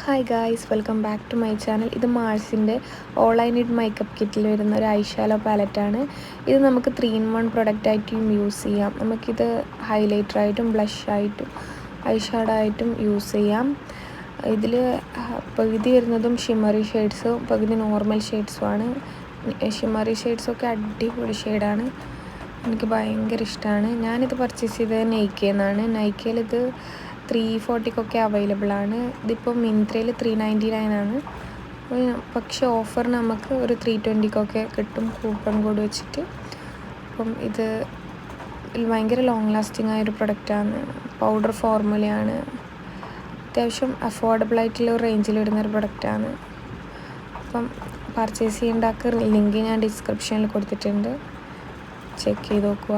Hi guys, welcome back to my channel. ഇത് മാഴ്സിൻ്റെ all I need makeup കിറ്റിൽ വരുന്ന ഒരു ഐഷാഡോ പാലറ്റാണ്. ഇത് നമുക്ക് 3-in-1 പ്രൊഡക്റ്റായിട്ടും യൂസ് ചെയ്യാം. നമുക്കിത് ഹൈലൈറ്ററായിട്ടും ബ്ലഷായിട്ടും ഐഷാഡോ ആയിട്ടും യൂസ് ചെയ്യാം. ഇതിൽ പകുതി വരുന്നതും ഷിമ്മറി ഷെയ്ഡ്സും പകുതി നോർമൽ ഷെയ്ഡ്സുമാണ്. ഷിമ്മറി ഷെയ്ഡ്സൊക്കെ അടിപൊളി ഷെയ്ഡാണ്, എനിക്ക് ഭയങ്കര ഇഷ്ടമാണ്. ഞാനിത് പർച്ചേസ് ചെയ്തത് നൈക്കയിൽ ഇത് 340 അവൈലബിൾ ആണ്. ഇതിപ്പോൾ മിന്ത്രയിൽ 399 ആണ്. പക്ഷേ ഓഫർ നമുക്ക് ഒരു 320 കിട്ടും കൂപ്പൺ കോഡ് വെച്ചിട്ട്. അപ്പം ഇത് ഭയങ്കര ലോങ് ലാസ്റ്റിംഗ് ആയൊരു പ്രൊഡക്റ്റാണ്. പൗഡർ ഫോർമുലയാണ്. അത്യാവശ്യം അഫോർഡബിൾ ആയിട്ടുള്ള റേഞ്ചിൽ വരുന്നൊരു പ്രൊഡക്റ്റാണ്. അപ്പം പർച്ചേസ് ചെയ്യേണ്ട ലിങ്ക് ഞാൻ ഡിസ്ക്രിപ്ഷനിൽ കൊടുത്തിട്ടുണ്ട്, ചെക്ക് ചെയ്ത് നോക്കുക.